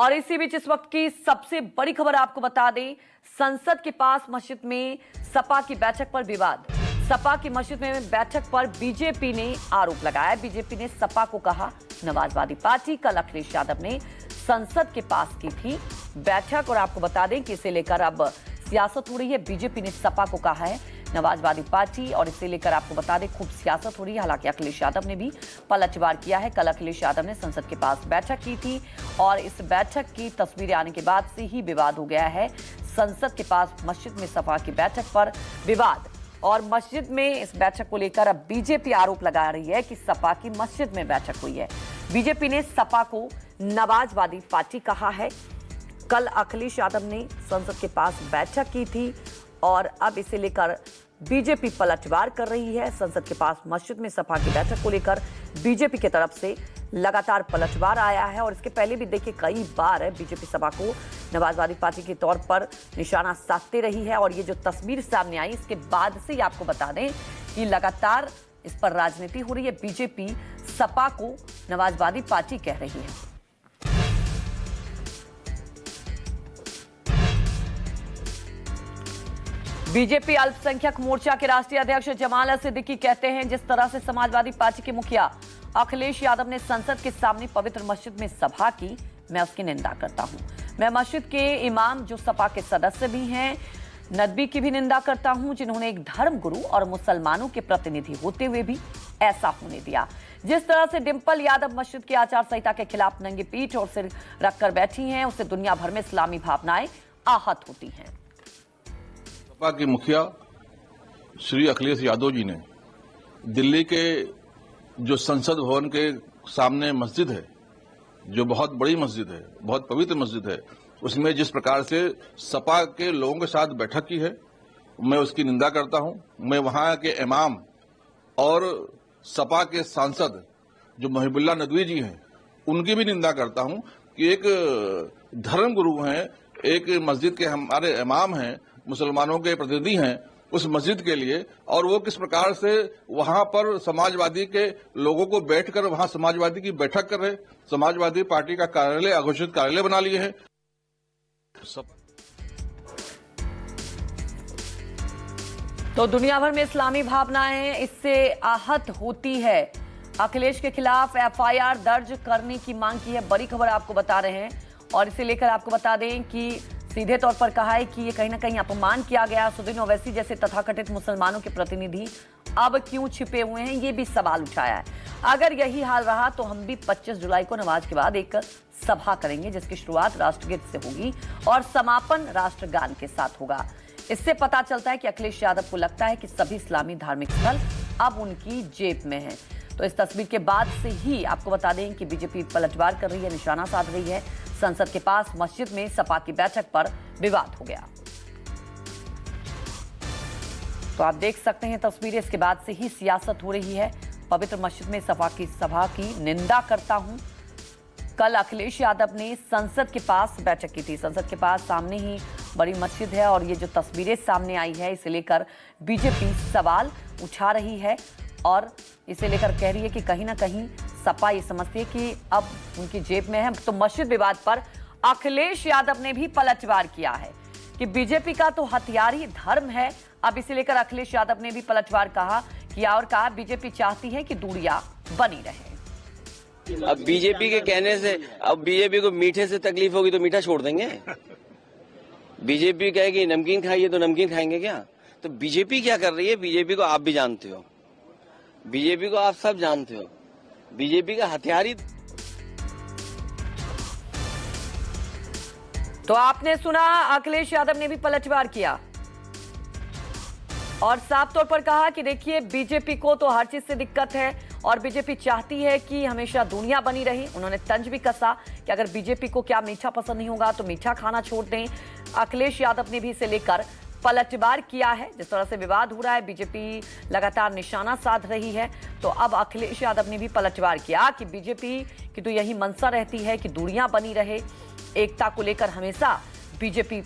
और इसी बीच इस वक्त की सबसे बड़ी खबर आपको बता दें, संसद के पास मस्जिद में सपा की बैठक पर विवाद। सपा की मस्जिद में बैठक पर बीजेपी ने आरोप लगाया। बीजेपी ने सपा को कहा नवाजवादी पार्टी। कल अखिलेश यादव ने संसद के पास की थी बैठक और आपको बता दें कि इसे लेकर अब सियासत हो रही है। बीजेपी ने सपा को कहा है नवाजवादी पार्टी और इसे लेकर आपको बता दें खूब सियासत हो रही है। हालांकि अखिलेश यादव ने भी पलटवार किया है। कल अखिलेश यादव ने संसद के पास बैठक की थी और इस बैठक की तस्वीरें आने के बाद से ही विवाद हो गया है। संसद के पास मस्जिद में सपा की बैठक पर विवाद और मस्जिद में इस बैठक को लेकर अब बीजेपी आरोप लगा रही है कि सपा की मस्जिद में बैठक हुई है। बीजेपी ने सपा को नवाजवादी पार्टी कहा है। कल अखिलेश यादव ने संसद के पास बैठक की थी और अब इसे लेकर बीजेपी पलटवार कर रही है। संसद के पास मस्जिद में सपा की बैठक को लेकर बीजेपी की तरफ से लगातार पलटवार आया है और इसके पहले भी देखिए कई बार बीजेपी सपा को नवाजवादी पार्टी के तौर पर निशाना साधते रही है और ये जो तस्वीर सामने आई इसके बाद से ही आपको बता दें कि लगातार इस पर राजनीति हो रही है। बीजेपी सपा को नवाजवादी पार्टी कह रही है। बीजेपी अल्पसंख्यक मोर्चा के राष्ट्रीय अध्यक्ष जमाल सिद्दीकी कहते हैं जिस तरह से समाजवादी पार्टी के मुखिया अखिलेश यादव ने संसद के सामने पवित्र मस्जिद में सभा की, मैं उसकी निंदा करता हूं। मैं मस्जिद के इमाम जो सपा के सदस्य भी हैं नदवी की भी निंदा करता हूं, जिन्होंने एक धर्म गुरु और मुसलमानों के प्रतिनिधि होते हुए भी ऐसा होने दिया। जिस तरह से डिंपल यादव मस्जिद की आचार संहिता के खिलाफ नंगी पीठ और सिर रखकर बैठी हैं, उससे दुनिया भर में इस्लामी भावनाएं आहत होती हैं। सपा के मुखिया श्री अखिलेश यादव जी ने दिल्ली के जो संसद भवन के सामने मस्जिद है, जो बहुत बड़ी मस्जिद है, बहुत पवित्र मस्जिद है, उसमें जिस प्रकार से सपा के लोगों के साथ बैठक की है, मैं उसकी निंदा करता हूं। मैं वहां के इमाम और सपा के सांसद जो महिबुल्लाह नदवी जी हैं उनकी भी निंदा करता हूं कि एक धर्म गुरु हैं, एक मस्जिद के हमारे इमाम हैं, मुसलमानों के प्रतिनिधि हैं उस मस्जिद के लिए, और वो किस प्रकार से वहां पर समाजवादी के लोगों को बैठकर वहां समाजवादी की बैठक कर रहे, समाजवादी पार्टी का कार्यालय अघोषित कार्यालय बना लिए हैं। तो दुनिया भर में इस्लामी भावनाएं इससे आहत होती है। अखिलेश के खिलाफ एफआईआर दर्ज करने की मांग की है, बड़ी खबर आपको बता रहे हैं और इसे लेकर आपको बता दें कि सीधे तौर पर कहा है कि ये कहीं ना कहीं अपमान किया गया। सुदीन ओवैसी जैसे तथाकथित मुसलमानों के प्रतिनिधि अब क्यों छिपे हुए हैं, ये भी सवाल उठाया है। अगर यही हाल रहा तो हम भी 25 जुलाई को नमाज के बाद एक सभा करेंगे जिसकी शुरुआत राष्ट्रगीत से होगी और समापन राष्ट्रगान के साथ होगा। इससे पता चलता है कि अखिलेश यादव को लगता है कि सभी इस्लामी धार्मिक स्थल अब उनकी जेब में है। तो इस तस्वीर के बाद से ही आपको बता दें कि बीजेपी पलटवार कर रही है, निशाना साध रही है। संसद के पास मस्जिद में सपा की बैठक पर विवाद हो गया। तो आप देख सकते हैं तस्वीरें, इसके बाद से ही सियासत हो रही है। पवित्र मस्जिद में सपा की सभा की निंदा करता हूं। कल अखिलेश यादव ने संसद के पास बैठक की थी। संसद के पास सामने ही बड़ी मस्जिद है और ये जो तस्वीरें सामने आई है इसे लेकर बीजेपी सवाल उठा रही है और इसे लेकर कह रही है कि कहीं ना कहीं सपा ये समझती है कि अब उनकी जेब में है। तो मस्जिद विवाद पर अखिलेश यादव ने भी पलटवार किया है कि बीजेपी का तो हथियार ही धर्म है। अब इसे लेकर अखिलेश यादव ने भी पलटवार कहा बीजेपी चाहती है कि दूरियां बनी रहे। अब बीजेपी के कहने से अब बीजेपी को मीठे से तकलीफ होगी तो मीठा छोड़ देंगे। बीजेपी कहेगी नमकीन खाइए तो नमकीन खाएंगे क्या? तो बीजेपी क्या कर रही है, बीजेपी को आप भी जानते हो, बीजेपी को आप सब जानते हो। बीजेपी का हथियार ही। तो आपने सुना, अखिलेश यादव ने भी पलटवार किया और साफ तौर पर कहा कि देखिए बीजेपी को तो हर चीज से दिक्कत है और बीजेपी चाहती है कि हमेशा दुनिया बनी रही। उन्होंने तंज भी कसा कि अगर बीजेपी को क्या मीठा पसंद नहीं होगा तो मीठा खाना छोड़ दें। अखिलेश यादव ने भी इसे लेकर पलटवार किया है। जिस तरह से विवाद हो रहा है, बीजेपी लगातार निशाना साध रही है, तो अब अखिलेश यादव ने भी पलटवार किया कि बीजेपी की तो यही मंशा रहती है कि दूरियां बनी रहे। एकता को लेकर हमेशा बीजेपी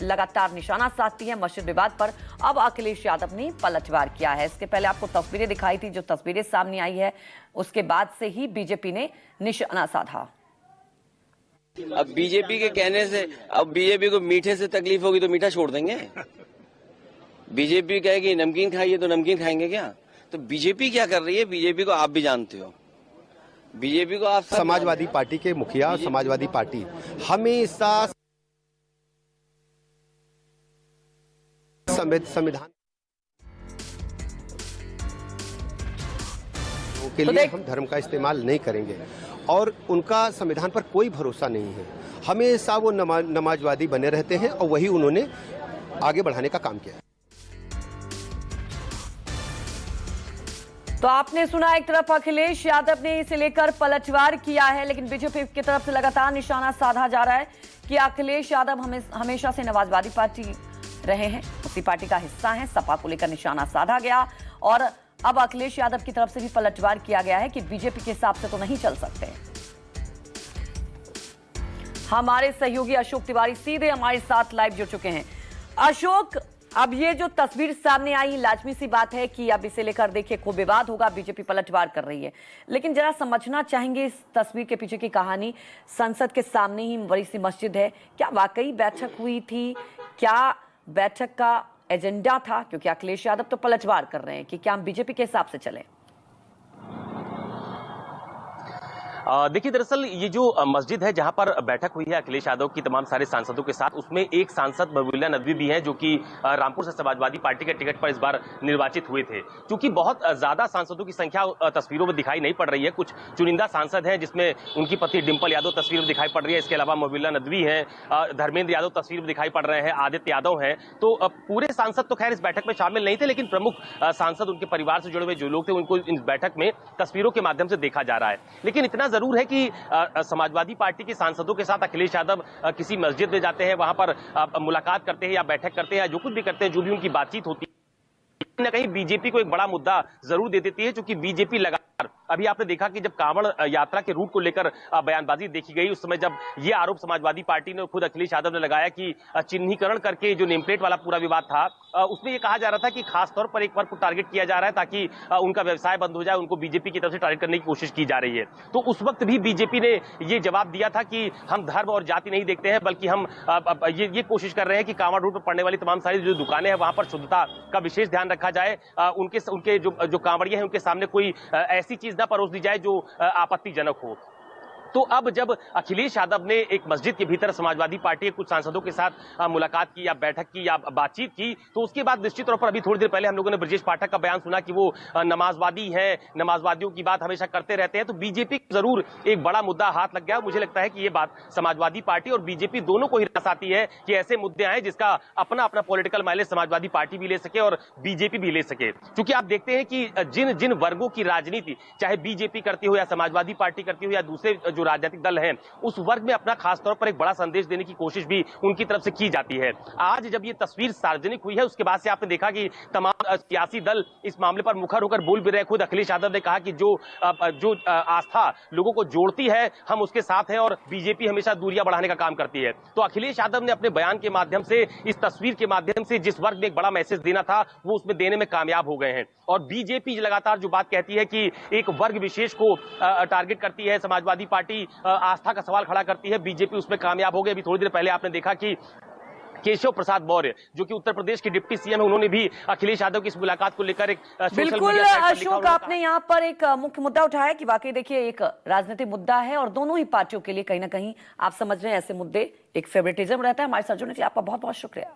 लगातार निशाना साधती है। मस्जिद विवाद पर अब अखिलेश यादव ने पलटवार किया है। इसके पहले आपको तस्वीरें दिखाई थी, जो तस्वीरें सामने आई है उसके बाद से ही बीजेपी ने निशाना साधा। अब बीजेपी के कहने से अब बीजेपी को मीठे से तकलीफ होगी तो मीठा छोड़ देंगे। बीजेपी कहेगी नमकीन खाइए तो नमकीन खाएंगे क्या? तो बीजेपी क्या कर रही है, बीजेपी को आप भी जानते हो। बीजेपी को आप समाजवादी पार्टी के मुखिया, समाजवादी पार्टी हमेशा संविधान के लिए हम धर्म का इस्तेमाल नहीं करेंगे और उनका संविधान पर कोई भरोसा नहीं है। हमेशा वो नमाजवादी बने रहते हैं और वही उन्होंने आगे बढ़ाने का काम किया है। तो आपने सुना, एक तरफ अखिलेश यादव ने इसे लेकर पलटवार किया है, लेकिन बीजेपी की तरफ से लगातार निशाना साधा जा रहा है कि अखिलेश यादव हमेशा से नमाजवादी पार्टी रहे हैं, उसी पार्टी का हिस्सा हैं। सपा को लेकर निशाना साधा गया और अब अखिलेश यादव की तरफ से भी पलटवार किया गया है कि बीजेपी के हिसाब से तो नहीं चल सकते। हमारे सहयोगी अशोक तिवारी सीधे हमारे साथ लाइव जुड़ चुके हैं। अशोक, अब ये जो तस्वीर सामने आई, लाजमी सी बात है कि अब इसे लेकर देखिए खूब विवाद होगा, बीजेपी पलटवार कर रही है, लेकिन जरा समझना चाहेंगे इस तस्वीर के पीछे की कहानी। संसद के सामने ही बड़ी सी मस्जिद है, क्या वाकई बैठक हुई थी? क्या बैठक का एजेंडा था? क्योंकि अखिलेश यादव तो पलटवार कर रहे हैं कि क्या हम बीजेपी के हिसाब से चलें। देखिए, दरअसल ये जो मस्जिद है जहां पर बैठक हुई है अखिलेश यादव की तमाम सारे सांसदों के साथ, उसमें एक सांसद महबूबुल्लाह नदवी भी हैं जो कि रामपुर से समाजवादी पार्टी के टिकट पर इस बार निर्वाचित हुए थे। क्योंकि बहुत ज्यादा सांसदों की संख्या तस्वीरों में दिखाई नहीं पड़ रही है, कुछ चुनिंदा सांसद हैं जिसमें उनकी पत्नी डिंपल यादव तस्वीर में दिखाई पड़ रही है, इसके अलावा महबूबुल्लाह नदवी हैं, धर्मेंद्र यादव तस्वीर में दिखाई पड़ रहे हैं, आदित्य यादव हैं। तो पूरे सांसद तो खैर इस बैठक में शामिल नहीं थे, लेकिन प्रमुख सांसद, उनके परिवार से जुड़े हुए जो लोग थे, उनको इस बैठक में तस्वीरों के माध्यम से देखा जा रहा है। लेकिन इतना जरूर है कि समाजवादी पार्टी के सांसदों के साथ अखिलेश यादव किसी मस्जिद में जाते हैं, वहां पर मुलाकात करते हैं या बैठक करते हैं या जो कुछ भी करते हैं, जो भी उनकी बातचीत होती है, कहीं न कहीं बीजेपी को एक बड़ा मुद्दा जरूर दे देती है। क्योंकि बीजेपी लगातार, अभी आपने देखा कि जब कांवड़ यात्रा के रूट को लेकर बयानबाजी देखी गई, उस समय जब ये आरोप समाजवादी पार्टी ने, खुद अखिलेश यादव ने लगाया कि चिन्हीकरण करके जो नेमप्लेट वाला पूरा विवाद था, उसमें ये कहा जा रहा था कि खासतौर पर एक वर्ग को टारगेट किया जा रहा है ताकि उनका व्यवसाय बंद हो जाए, उनको बीजेपी की तरफ से टारगेट करने की कोशिश की जा रही है। तो उस वक्त भी बीजेपी ने ये जवाब दिया था कि हम धर्म और जाति नहीं देखते हैं, बल्कि हम ये कोशिश कर रहे हैं कि कांवड़ रूट पर पड़ने वाली तमाम सारी जो दुकानें हैं वहां पर शुद्धता का विशेष ध्यान रखा जाए, उनके जो कांवड़िए हैं उनके सामने कोई ऐसी चीज ना परोस दी जाए जो आपत्तिजनक हो। तो अब जब अखिलेश यादव ने एक मस्जिद के भीतर समाजवादी पार्टी के कुछ सांसदों के साथ मुलाकात की या बैठक की या बातचीत की, तो उसके बाद निश्चित तौर पर अभी थोड़ी देर पहले हम लोगों ने ब्रजेश पाठक का बयान सुना कि वो नमाजवादी हैं, नमाजवादियों की बात हमेशा करते रहते हैं। तो बीजेपी जरूर एक बड़ा मुद्दा हाथ लग गया। मुझे लगता है कि ये बात समाजवादी पार्टी और बीजेपी दोनों को ही रस आती है कि ऐसे मुद्दे आए जिसका अपना अपना पॉलिटिकल माइलेज समाजवादी पार्टी भी ले सके और बीजेपी भी ले सके। क्योंकि आप देखते हैं कि जिन जिन वर्गों की राजनीति चाहे बीजेपी करती हो या समाजवादी पार्टी करती हो या दूसरे जो राजनीतिक दल हैं, उस वर्ग में अपना खासतौर पर एक बड़ा संदेश देने की कोशिश भी उनकी तरफ से की जाती है। आज जब ये तस्वीर सार्वजनिक हुई है, उसके बाद से आपने देखा कि तमाम सियासी दल इस मामले पर मुखर होकर बोल भी रहे। खुद अखिलेश यादव ने कहा कि जो आस्था लोगों को जोड़ती है, हम उसके साथ हैं और बीजेपी हमेशा दूरियां बढ़ाने का काम करती है। तो अखिलेश यादव ने अपने बयान के माध्यम से, इस तस्वीर के माध्यम से जिस वर्ग में एक बड़ा मैसेज देना था, वो उसमें देने में कामयाब हो गए हैं। और बीजेपी लगातार जो बात कहती है कि एक वर्ग विशेष को टारगेट करती है, समाजवादी पार्टी आस्था का सवाल खड़ा करती है, बीजेपी उसमें कामयाब हो गई। अभी थोड़ी देर पहले आपने देखा कि केशव प्रसाद मौर्य जो कि उत्तर प्रदेश के डिप्टी सीएम है, उन्होंने भी अखिलेश यादव की इस मुलाकात को लेकर एक बिल्कुल अशोक, आपने यहाँ पर एक मुख्य मुद्दा उठाया कि वाकई देखिए एक राजनीतिक मुद्दा है और दोनों ही पार्टियों के लिए कहीं ना कहीं आप समझ रहे हैं ऐसे मुद्दे एक फेवरेटिज्म रहता है। हमारे साथ जुड़ने के लिए आपका बहुत बहुत शुक्रिया।